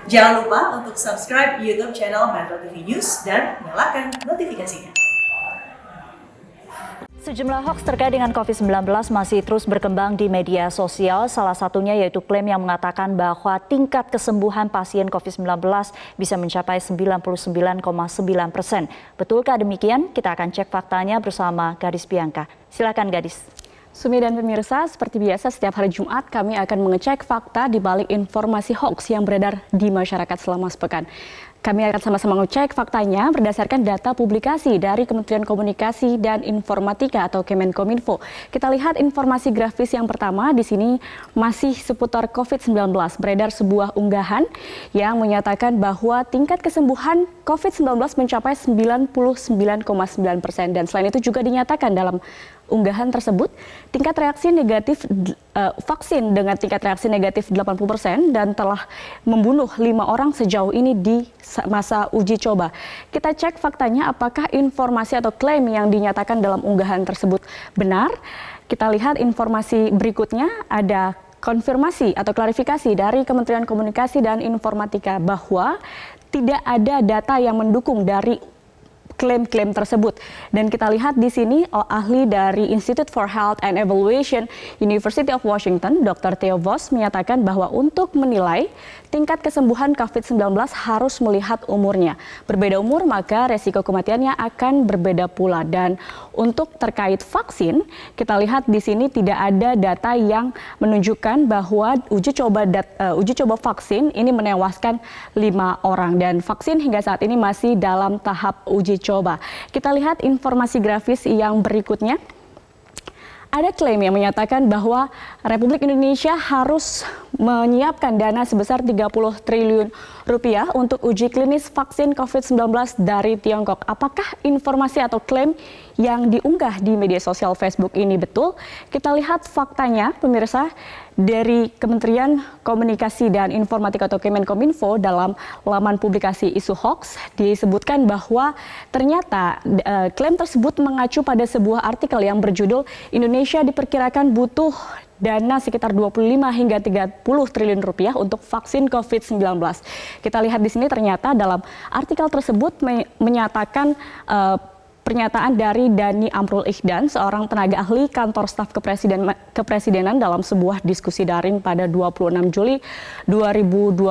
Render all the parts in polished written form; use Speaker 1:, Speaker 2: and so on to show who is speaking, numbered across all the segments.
Speaker 1: Jangan lupa untuk subscribe YouTube channel Metro TV News dan nyalakan notifikasinya.
Speaker 2: Sejumlah hoaks terkait dengan COVID-19 masih terus berkembang di media sosial. Salah satunya yaitu klaim yang mengatakan bahwa tingkat kesembuhan pasien COVID-19 bisa mencapai 99,9%. Betulkah demikian? Kita akan cek faktanya bersama Gadis Bianca. Silakan Gadis.
Speaker 3: Sumi dan pemirsa, seperti biasa setiap hari Jumat kami akan mengecek fakta di balik informasi hoaks yang beredar di masyarakat selama sepekan. Kami akan sama-sama mengecek faktanya berdasarkan data publikasi dari Kementerian Komunikasi dan Informatika atau Kemenkominfo. Kita lihat informasi grafis yang pertama di sini masih seputar COVID-19. Beredar sebuah unggahan yang menyatakan bahwa tingkat kesembuhan COVID-19 mencapai 99,9% dan selain itu juga dinyatakan dalam unggahan tersebut tingkat reaksi negatif vaksin dengan tingkat reaksi negatif 80% dan telah membunuh 5 orang sejauh ini di masa uji coba. Kita cek faktanya apakah informasi atau klaim yang dinyatakan dalam unggahan tersebut benar. Kita lihat informasi berikutnya, ada konfirmasi atau klarifikasi dari Kementerian Komunikasi dan Informatika bahwa tidak ada data yang mendukung dari klaim-klaim tersebut. Dan kita lihat di sini ahli dari Institute for Health and Evaluation University of Washington, Dr. Theo Vos menyatakan bahwa untuk menilai tingkat kesembuhan COVID-19 harus melihat umurnya. Berbeda umur maka resiko kematiannya akan berbeda pula. Dan untuk terkait vaksin, kita lihat di sini tidak ada data yang menunjukkan bahwa uji coba vaksin ini menewaskan 5 orang dan vaksin hingga saat ini masih dalam tahap uji coba. Kita lihat informasi grafis yang berikutnya. Ada klaim yang menyatakan bahwa Republik Indonesia harus menyiapkan dana sebesar 30 triliun rupiah untuk uji klinis vaksin COVID-19 dari Tiongkok. Apakah informasi atau klaim yang diunggah di media sosial Facebook ini betul? Kita lihat faktanya, pemirsa, dari Kementerian Komunikasi dan Informatika atau Kemenkominfo dalam laman publikasi isu hoax disebutkan bahwa ternyata klaim tersebut mengacu pada sebuah artikel yang berjudul Indonesia diperkirakan butuh dana sekitar 25 hingga 30 triliun rupiah untuk vaksin COVID-19. Kita lihat di sini ternyata dalam artikel tersebut menyatakan pernyataan dari Dhani Amrul Ikhdan, seorang tenaga ahli kantor staf kepresidenan dalam sebuah diskusi daring pada 26 Juli 2020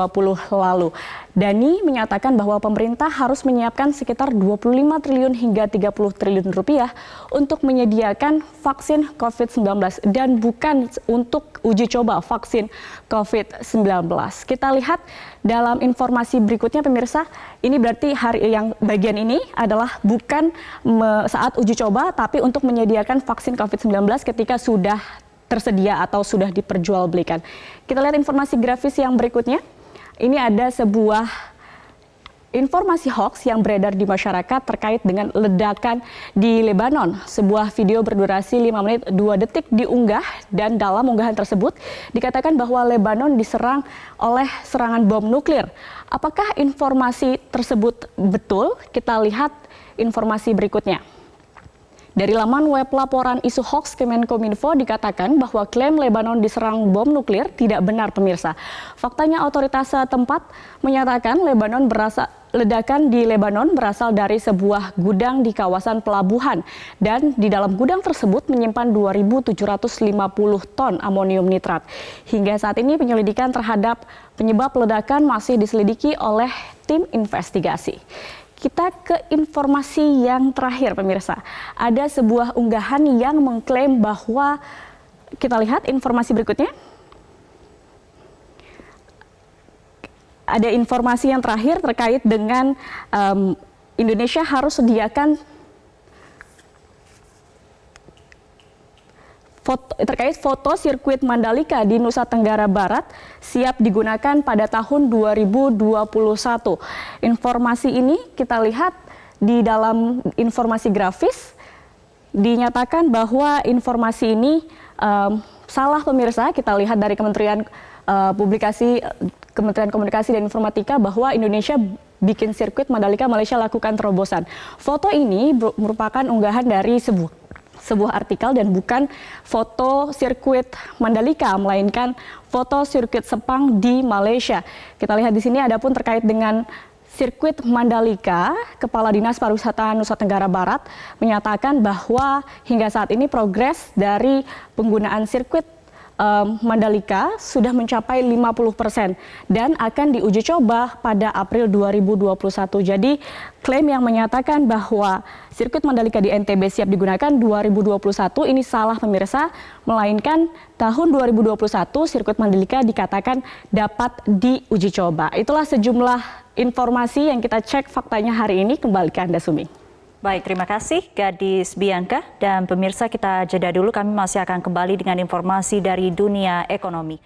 Speaker 3: lalu. Dhani menyatakan bahwa pemerintah harus menyiapkan sekitar 25 triliun hingga 30 triliun rupiah untuk menyediakan vaksin COVID-19 dan bukan untuk uji coba vaksin COVID-19. Kita lihat dalam informasi berikutnya pemirsa, ini berarti hari yang bagian ini adalah bukan saat uji coba tapi untuk menyediakan vaksin COVID-19 ketika sudah tersedia atau sudah diperjualbelikan. Kita lihat informasi grafis yang berikutnya. Ini ada sebuah informasi hoax yang beredar di masyarakat terkait dengan ledakan di Lebanon. Sebuah video berdurasi 5 menit 2 detik diunggah dan dalam unggahan tersebut dikatakan bahwa Lebanon diserang oleh serangan bom nuklir. Apakah informasi tersebut betul? Kita lihat informasi berikutnya. Dari laman web laporan isu hoax Kemenkominfo dikatakan bahwa klaim Lebanon diserang bom nuklir tidak benar pemirsa. Faktanya otoritas setempat menyatakan ledakan di Lebanon berasal dari sebuah gudang di kawasan pelabuhan dan di dalam gudang tersebut menyimpan 2.750 ton amonium nitrat. Hingga saat ini penyelidikan terhadap penyebab ledakan masih diselidiki oleh tim investigasi. Kita ke informasi yang terakhir pemirsa. Ada sebuah unggahan yang mengklaim bahwa, kita lihat informasi berikutnya. Ada informasi yang terakhir terkait dengan Indonesia harus sediakan terkait foto sirkuit Mandalika di Nusa Tenggara Barat siap digunakan pada tahun 2021. Informasi ini kita lihat di dalam informasi grafis dinyatakan bahwa informasi ini salah pemirsa. Kita lihat dari Kementerian Komunikasi dan Informatika bahwa Indonesia bikin sirkuit Mandalika, Malaysia lakukan terobosan. Foto ini merupakan unggahan dari sebuah artikel dan bukan foto sirkuit Mandalika, melainkan foto sirkuit Sepang di Malaysia. Kita lihat di sini adapun terkait dengan sirkuit Mandalika, Kepala Dinas Pariwisata Nusa Tenggara Barat menyatakan bahwa hingga saat ini progres dari penggunaan sirkuit Mandalika sudah mencapai 50% dan akan diuji coba pada April 2021. Jadi klaim yang menyatakan bahwa sirkuit Mandalika di NTB siap digunakan 2021 ini salah pemirsa, melainkan tahun 2021 sirkuit Mandalika dikatakan dapat diuji coba. Itulah sejumlah informasi yang kita cek faktanya hari ini. Kembali ke Anda, Sumi.
Speaker 2: Baik, terima kasih Gadis Bianca. Dan pemirsa, kita jeda dulu, kami masih akan kembali dengan informasi dari dunia ekonomi.